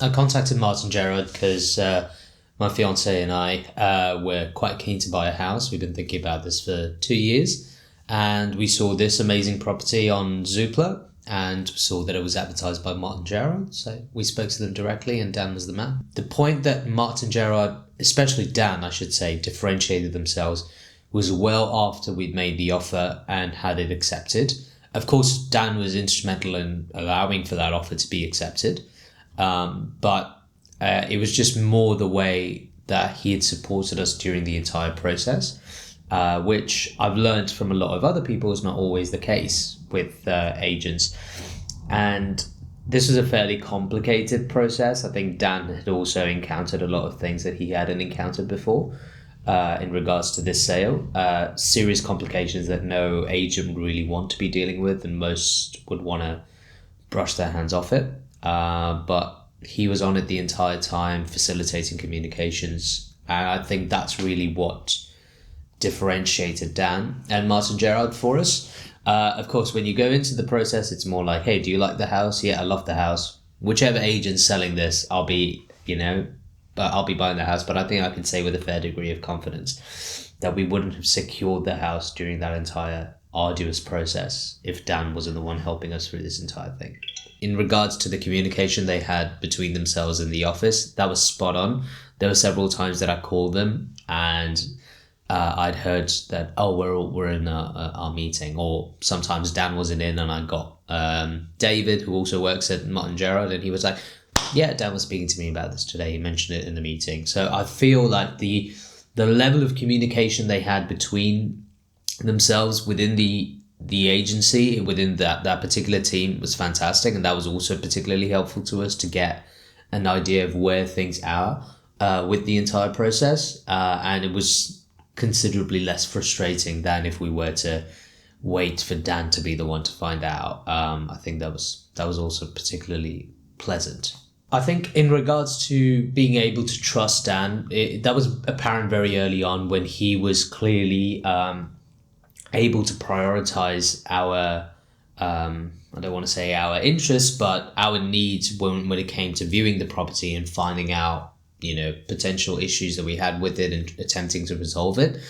I contacted Martin Gerard because my fiance and I were quite keen to buy a house. We've been thinking about this for 2 years, and we saw this amazing property on Zoopla and saw that it was advertised by Martin Gerard. So we spoke to them directly, and Dan was the man. The point that Martin Gerard, especially Dan, I should say, differentiated themselves was well after we'd made the offer and had it accepted. Of course, Dan was instrumental in allowing for that offer to be accepted. But it was just more the way that he had supported us during the entire process, which I've learned from a lot of other people is not always the case with agents. And this was a fairly complicated process. I think Dan had also encountered a lot of things that he hadn't encountered before in regards to this sale. Serious complications that no agent would really want to be dealing with, and most would want to brush their hands off it. But he was on it the entire time, facilitating communications. And I think that's really what differentiated Dan and Martin Gerard for us. Of course, when you go into the process, it's more like, hey, do you like the house? Yeah, I love the house. Whichever agent's selling this, I'll be buying the house. But I think I can say with a fair degree of confidence that we wouldn't have secured the house during that entire arduous process if Dan wasn't the one helping us through this entire thing. In regards to the communication they had between themselves in the office, that was spot on. There were several times that I called them and I'd heard that, we're in our meeting, or sometimes Dan wasn't in and I got David, who also works at Martin Gerard, and he was like, yeah, Dan was speaking to me about this today. He mentioned it in the meeting. So I feel like the level of communication they had between themselves within the agency, within that particular team, was fantastic, and that was also particularly helpful to us to get an idea of where things are with the entire process, and it was considerably less frustrating than if we were to wait for Dan to be the one to find out. I think that was also particularly pleasant. I think in regards to being able to trust Dan, that was apparent very early on when he was clearly able to prioritize our, I don't want to say our interests, but our needs when it came to viewing the property and finding out, potential issues that we had with it and attempting to resolve it.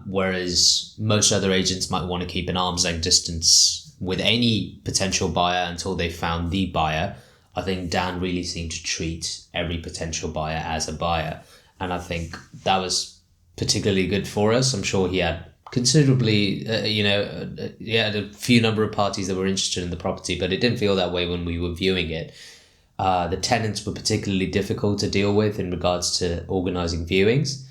Whereas most other agents might want to keep an arm's length distance with any potential buyer until they found the buyer. I think Dan really seemed to treat every potential buyer as a buyer. And I think that was particularly good for us. I'm sure he had considerably, he had a few number of parties that were interested in the property, but it didn't feel that way when we were viewing it. The tenants were particularly difficult to deal with in regards to organising viewings.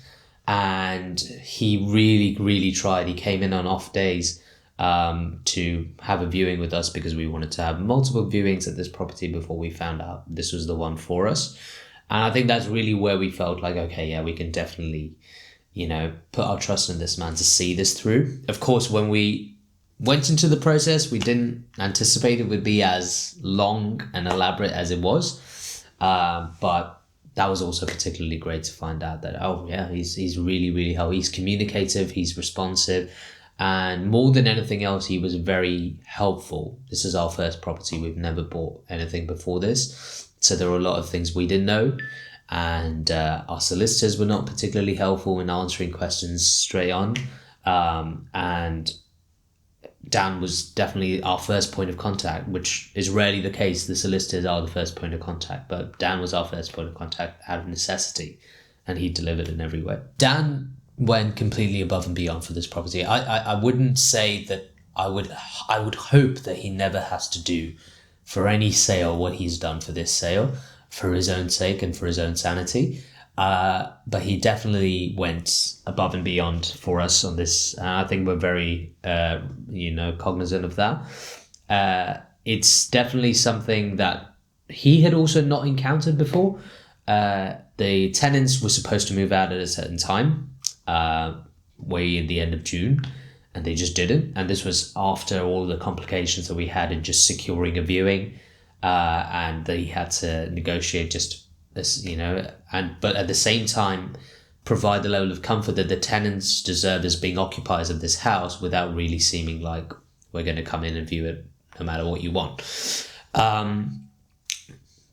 And he really, really tried. He came in on off days to have a viewing with us because we wanted to have multiple viewings at this property before we found out this was the one for us. And I think that's really where we felt like, okay, yeah, we can definitely, put our trust in this man to see this through. Of course, when we went into the process, we didn't anticipate it would be as long and elaborate as it was. But that was also particularly great to find out that, he's really, really helpful. He's communicative, he's responsive. And more than anything else, he was very helpful. This is our first property. We've never bought anything before this. So there were a lot of things we didn't know. And our solicitors were not particularly helpful in answering questions straight on. And Dan was definitely our first point of contact, which is rarely the case. The solicitors are the first point of contact, but Dan was our first point of contact out of necessity, and he delivered in every way. Dan went completely above and beyond for this property. I wouldn't say that I would hope that he never has to do for any sale what he's done for this sale, for his own sake and for his own sanity. But he definitely went above and beyond for us on this. I think we're very, cognizant of that. It's definitely something that he had also not encountered before. The tenants were supposed to move out at a certain time, way at the end of June, and they just didn't. And this was after all the complications that we had in just securing a viewing, and they had to negotiate just this, but at the same time provide the level of comfort that the tenants deserve as being occupiers of this house without really seeming like we're going to come in and view it no matter what you want.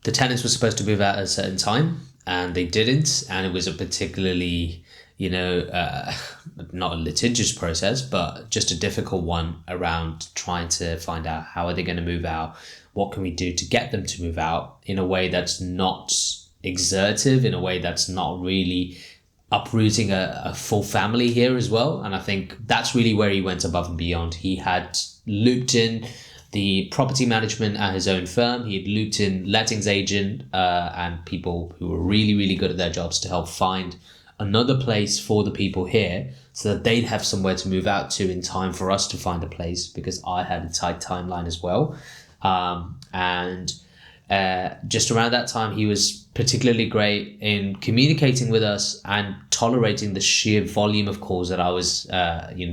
the tenants were supposed to move out at a certain time and they didn't. And it was a particularly, not a litigious process, but just a difficult one around trying to find out how are they going to move out? What can we do to get them to move out in a way that's not exertive, in a way that's not really uprooting a full family here as well. And I think that's really where he went above and beyond. He had looped in the property management at his own firm. He had looped in lettings agent and people who were really, really good at their jobs to help find another place for the people here so that they'd have somewhere to move out to in time for us to find a place, because I had a tight timeline as well. Just around that time, he was particularly great in communicating with us and tolerating the sheer volume of calls that I was,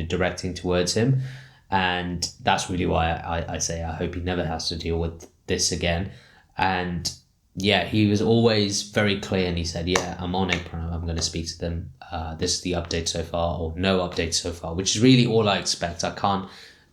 directing towards him. And that's really why I say I hope he never has to deal with this again. And yeah, he was always very clear, and he said, yeah, I'm on it, Pranav. I'm going to speak to them. This is the update so far, or no update so far, which is really all I expect. I can't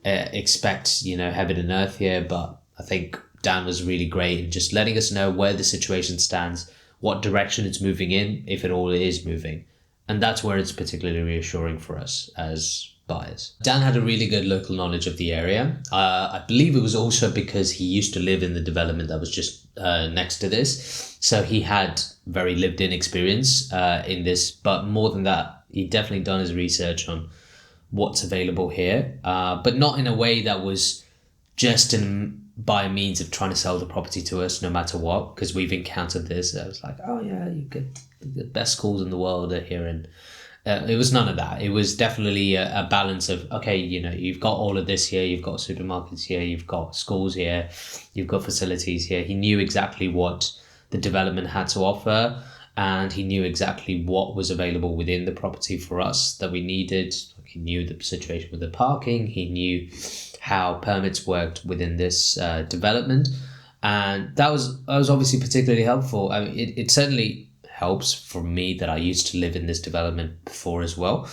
expect, heaven and earth here, but I think Dan was really great in just letting us know where the situation stands, what direction it's moving in, if it all is moving. And that's where it's particularly reassuring for us as buyers. Dan had a really good local knowledge of the area. I believe it was also because he used to live in the development that was just next to this. So he had very lived in experience in this. But more than that, he'd definitely done his research on what's available here, but not in a way that was just by means of trying to sell the property to us no matter what, because we've encountered this. I was like, oh yeah, you get the best schools in the world are here, and it was none of that. It was definitely a balance of, okay, you've got all of this here, you've got supermarkets here, you've got schools here, you've got facilities here. He knew exactly what the development had to offer, and he knew exactly what was available within the property for us that we needed. He knew the situation with the parking, he knew how permits worked within this development, and that was obviously particularly helpful. I mean, it certainly helps for me that I used to live in this development before as well,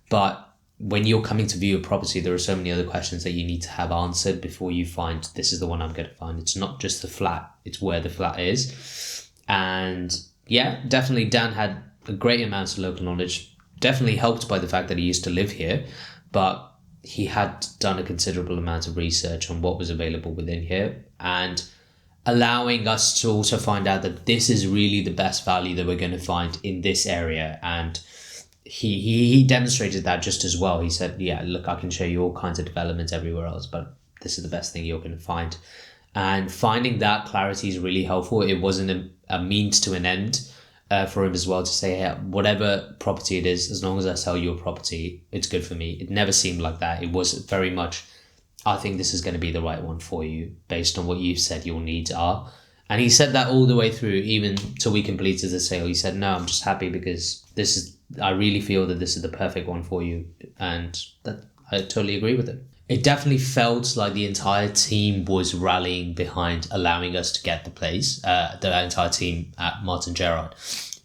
but when you're coming to view a property, there are so many other questions that you need to have answered before you find this is the one I'm going to find. It's not just the flat, it's where the flat is. And yeah, definitely Dan had a great amount of local knowledge, definitely helped by the fact that he used to live here, but he had done a considerable amount of research on what was available within here, and allowing us to also find out that this is really the best value that we're going to find in this area. And he demonstrated that just as well. He said, yeah, look, I can show you all kinds of developments everywhere else, but this is the best thing you're going to find. And finding that clarity is really helpful. It wasn't a means to an end for him as well, to say, hey, whatever property it is, as long as I sell your property, it's good for me. It never seemed like that. It was very much, I think this is going to be the right one for you based on what you've said your needs are. And he said that all the way through, even till we completed the sale. He said, no, I'm just happy because I really feel that this is the perfect one for you. And that I totally agree with it. It definitely felt like the entire team was rallying behind allowing us to get the place, the entire team at Martin Gerrard.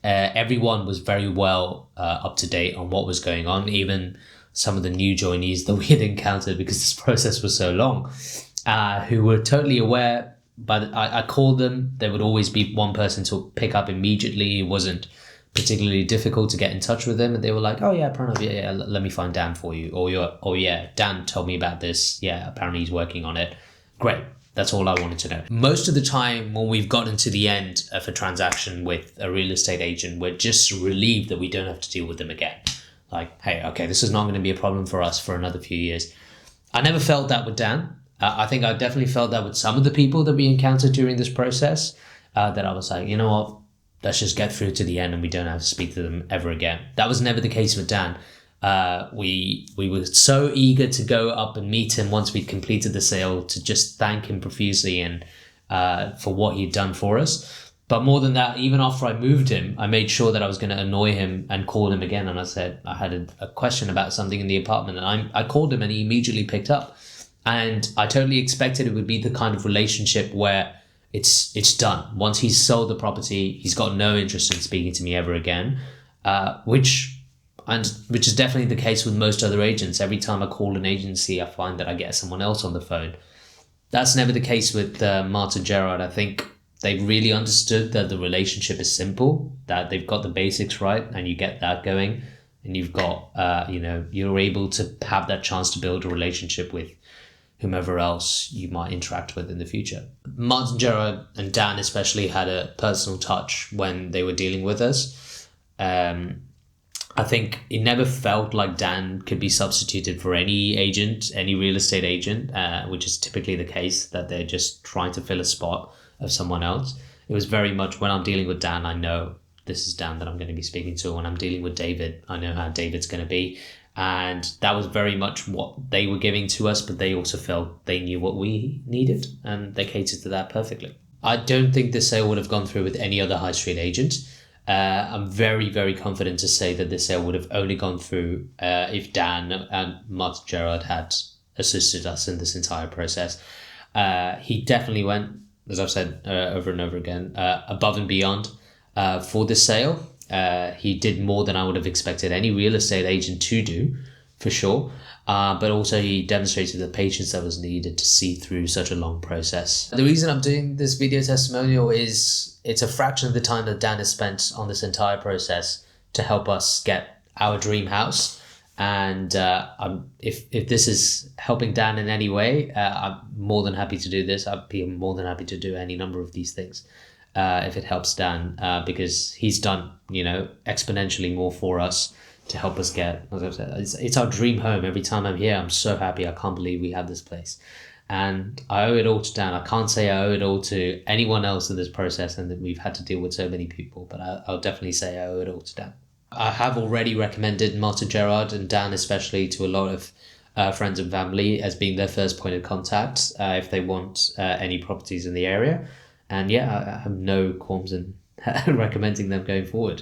Everyone was very well up to date on what was going on, even some of the new joinees that we had encountered because this process was so long, who were totally aware. But I called them. There would always be one person to pick up immediately. It wasn't particularly difficult to get in touch with them, and they were like, oh yeah, Pranav, yeah, let me find Dan for you, or oh yeah, Dan told me about this, yeah, apparently he's working on it. Great, that's all I wanted to know. Most of the time when we've gotten to the end of a transaction with a real estate agent, we're just relieved that we don't have to deal with them again. Like, hey, okay, this is not going to be a problem for us for another few years. I never felt that with Dan. I think I definitely felt that with some of the people that we encountered during this process, that I was like, you know what, let's just get through to the end and we don't have to speak to them ever again. That was never the case with Dan. We were so eager to go up and meet him once we'd completed the sale to just thank him profusely and for what he'd done for us. But more than that, even after I moved him, I made sure that I was going to annoy him and call him again. And I said, I had a question about something in the apartment, and I called him and he immediately picked up. And I totally expected it would be the kind of relationship where it's done. Once he's sold the property, he's got no interest in speaking to me ever again, which is definitely the case with most other agents. Every time I call an agency, I find that I get someone else on the phone. That's never the case with Martin Gerrard. I think they really understood that the relationship is simple, that they've got the basics right, and you get that going, and you've got, you're able to have that chance to build a relationship with whomever else you might interact with in the future. Martin, Gerard, and Dan especially had a personal touch when they were dealing with us. I think it never felt like Dan could be substituted for any agent, any real estate agent, which is typically the case, that they're just trying to fill a spot of someone else. It was very much, when I'm dealing with Dan, I know this is Dan that I'm going to be speaking to. When I'm dealing with David, I know how David's going to be. And that was very much what they were giving to us, but they also felt they knew what we needed, and they catered to that perfectly. I don't think this sale would have gone through with any other high street agent. I'm very, very confident to say that this sale would have only gone through if Dan and Martin Gerard had assisted us in this entire process. He definitely went, as I've said over and over again, above and beyond for this sale. He did more than I would have expected any real estate agent to do, for sure. But also he demonstrated the patience that was needed to see through such a long process. The reason I'm doing this video testimonial is it's a fraction of the time that Dan has spent on this entire process to help us get our dream house. And if this is helping Dan in any way, I'm more than happy to do this. I'd be more than happy to do any number of these things. If it helps Dan, because he's done, exponentially more for us to help us get, as I've said, it's our dream home. Every time I'm here, I'm so happy. I can't believe we have this place. And I owe it all to Dan. I can't say I owe it all to anyone else in this process, and that we've had to deal with so many people, but I'll definitely say I owe it all to Dan. I have already recommended Martin Gerard and Dan especially to a lot of friends and family as being their first point of contact if they want any properties in the area. And yeah, I have no qualms in recommending them going forward.